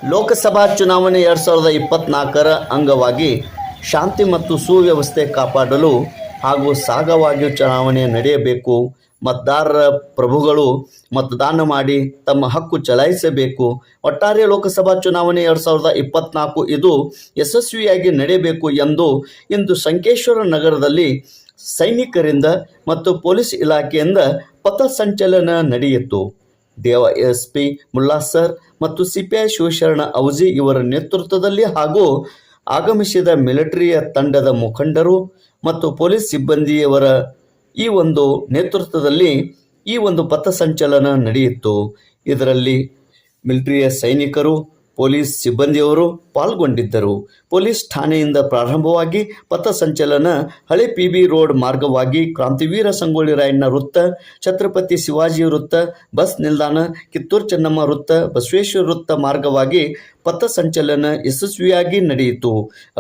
ಲೋಕಸಭಾ ಚುನಾವಣೆ 2024ರ ಅಂಗವಾಗಿ ಶಾಂತಿ ಮತ್ತು ಸುವ್ಯವಸ್ಥೆ ಕಾಪಾಡಲು ಹಾಗೂ ಸಾಗವಾಗಿ ಚುನಾವಣೆ ನಡೆಯಬೇಕು. ಮತದಾರರ ಪ್ರಭುಗಳು ಮತದಾನ ಮಾಡಿ ತಮ್ಮ ಹಕ್ಕು ಚಲಾಯಿಸಬೇಕು. ಒಟ್ಟಾರೆ ಲೋಕಸಭಾ ಚುನಾವಣೆ 2024 ಇದು ಯಶಸ್ವಿಯಾಗಿ ನಡೆಯಬೇಕು ಎಂದು ಇಂದು ಸಂಕೇಶ್ವರ ನಗರದಲ್ಲಿ ಸೈನಿಕರಿಂದ ಮತ್ತು ಪೊಲೀಸ್ ಇಲಾಖೆಯಿಂದ ಪಥಸಂಚಲನ ನಡೆಯಿತು. ದೇವ ಎಸ್ಪಿ ಮುಲ್ಲಾ ಸರ್ ಮತ್ತು ಸಿಪಿಐ ಶಿವಶರಣ ಔಜಿ ಇವರ ನೇತೃತ್ವದಲ್ಲಿ ಹಾಗೂ ಆಗಮಿಸಿದ ಮಿಲಿಟರಿಯ ತಂಡದ ಮುಖಂಡರು ಮತ್ತು ಪೊಲೀಸ್ ಸಿಬ್ಬಂದಿಯವರ ಈ ಒಂದು ನೇತೃತ್ವದಲ್ಲಿ ಈ ಒಂದು ಪಥಸಂಚಲನ ನಡೆಯಿತು. ಇದರಲ್ಲಿ ಮಿಲಿಟರಿಯ ಸೈನಿಕರು, ಪೊಲೀಸ್ ಸಿಬ್ಬಂದಿಯವರು ಪಾಲ್ಗೊಂಡಿದ್ದರು. ಪೊಲೀಸ್ ಠಾಣೆಯಿಂದ ಪ್ರಾರಂಭವಾಗಿ ಪಥಸಂಚಲನ ಹಳೆ PB ರೋಡ್ ಮಾರ್ಗವಾಗಿ ಕ್ರಾಂತಿವೀರ ಸಂಗೊಳ್ಳಿ ರಾಯಣ್ಣ ವೃತ್ತ, ಛತ್ರಪತಿ ಶಿವಾಜಿ ವೃತ್ತ, ಬಸ್ ನಿಲ್ದಾಣ, ಕಿತ್ತೂರು ಚೆನ್ನಮ್ಮ ವೃತ್ತ, ಬಸವೇಶ್ವರ ವೃತ್ತ ಮಾರ್ಗವಾಗಿ ಪಥಸಂಚಲನ ಯಶಸ್ವಿಯಾಗಿ ನಡೆಯಿತು.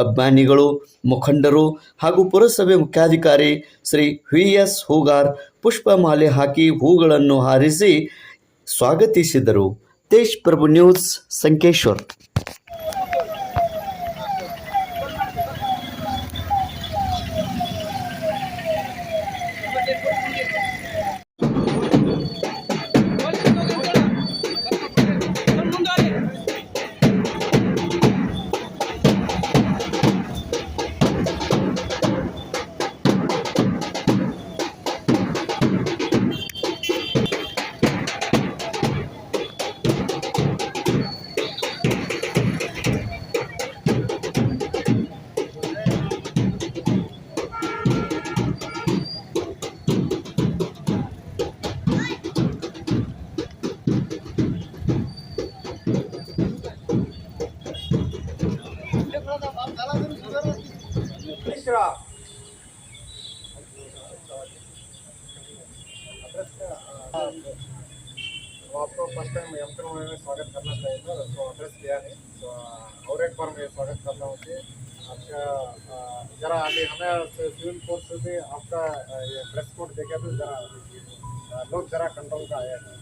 ಅಭಿಮಾನಿಗಳು, ಮುಖಂಡರು ಹಾಗೂ ಪುರಸಭೆ ಮುಖ್ಯಾಧಿಕಾರಿ ಶ್ರೀ VS ಹೂಗಾರ್ ಪುಷ್ಪಮಾಲೆ ಹಾಕಿ ಹೂಗಳನ್ನು ಹಾರಿಸಿ ಸ್ವಾಗತಿಸಿದರು. ದೇಶ್ ಪ್ರಭು ನ್ಯೂಸ್, ಸಂಕೇಶ್ವರ್. आपको फर्स्ट टाइम एमपी में स्वागत करना चाहिए था, तो एड्रेस दिया है, तो और एक बार मैं स्वागत करता हूँ कि आपका जरा अभी हमें सिविल कोर्ट से भी आपका ये ड्रेस कोड देखे तो जरा लोग जरा कंट्रोल का आया है.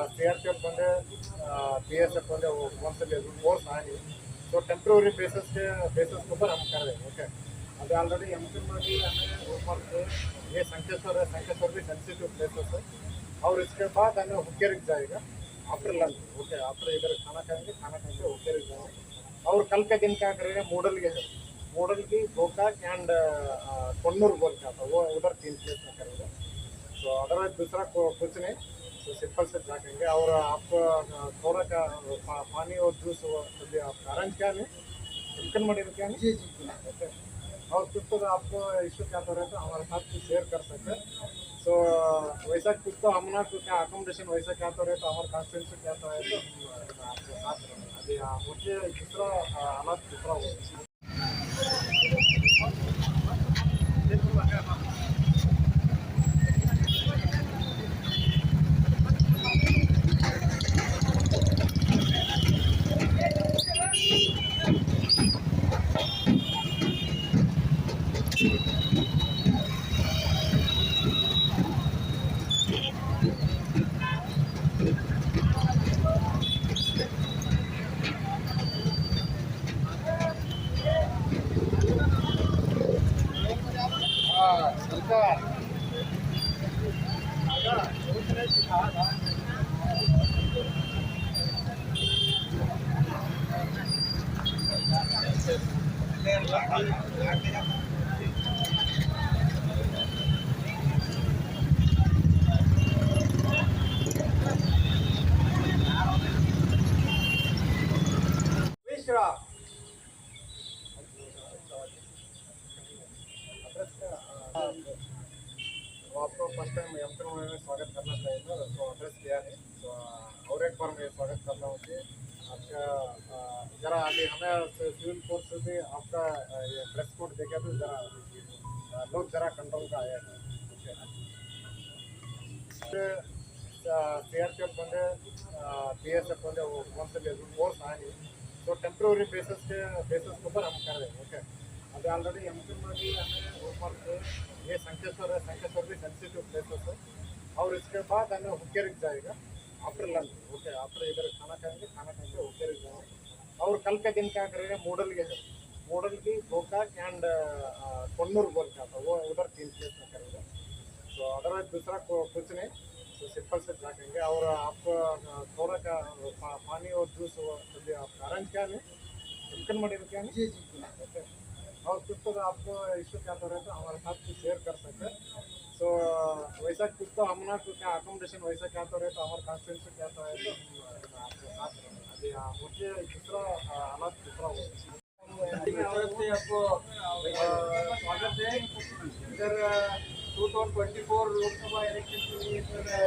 CRPF बंदे BSF बंदे वो कौन से फोर्स आए, तो टेम्प्रोरी बेसिस के ऊपर हम कर रहे हैं. ओके, अभी ऑलरेडी एमपी में भी हमें ऊपर से ये संकेश्वर भी सेंसिटिव प्लेसेस है, और इसके बाद हमें हुक्केरिक जाएगा आफ्टर लंच. ओके, आफ्टर इधर खाना खाएंगे हुक्केरिक जाएंगे. और कल के दिन क्या करेंगे, मॉडल की गोकाक एंड कोन्नूर बोल का था, वो उधर 3 प्लेस में करेंगे. तो अदरवाइज दूसरा कुछ नहीं, तो सिंपल से जाएंगे. और आपको थोड़ा का पानी और जूस आप अरेंज क्या नहीं चिकन मटर क्या नहीं. ओके, और कुछ तो आपको इशू क्या तो रहता है हमारे साथ शेयर कर सकते हैं. तो वैसा कुछ तो हमारा क्या अकोमोडेशन वैसा क्या तो रहता है, हमारे कॉन्स्टिट्यूंसी क्या तो है, तो आपके साथ अभी मुझे दूसरा हालात दूसरा हो. आपको फर्स्ट टाइम एमपी में स्वागत करना चाहिए था, तो एड्रेस दिया है, तो और एक बार मैं स्वागत करता हूँ कि आपका जरा अभी हमें सिविल कोर्ट से भी आपका ये ड्रेस कोड देखे तो जरा लोग जरा कंट्रोल का आया है. ओके, CRPF बंदे BSF बंदे वो कौन से फोर्स आए, तो टेम्प्रोरी बेसिस के ऊपर हम कर रहे हैं. ओके, अभी ऑलरेडी एमपी में भी हमें ऊपर से ये संकेश्वर भी सेंसिटिव प्लेसेस है, और इसके बाद हमें हुक्केरिक जाएगा आफ्टर लंच ओके आफ्टर इधर खाना खाएंगे ओके और कल का दिन क्या करेंगे मॉडल के है मॉडल की गोकाक एंड कन्नूर बोल के आता वो उधर 3 प्लेस में करेंगे तो अदरवाइज दूसरा कुछ नहीं तो सिंपल से रखेंगे और आपको थोड़ा का पानी और जूस आप अरेंज क्या नहीं चिकन मटर क्या नहीं ओके और कुछ तो आपको इश्यू क्या तो रहता है हमारे साथ कुछ शेयर कर सकते हैं सो वैसा कुछ तो हम ना कुछ क्या अकोमोडेशन वैसा क्या तो रहता हमारे कॉन्स्टिट्यूंसी से क्या तो है तो हम आपके साथ रहेंगे अभी मुझे दूसरा हालात दूसरा होगा आपको स्वागत है इधर 2024 लोकसभा इलेक्शन के लिए सर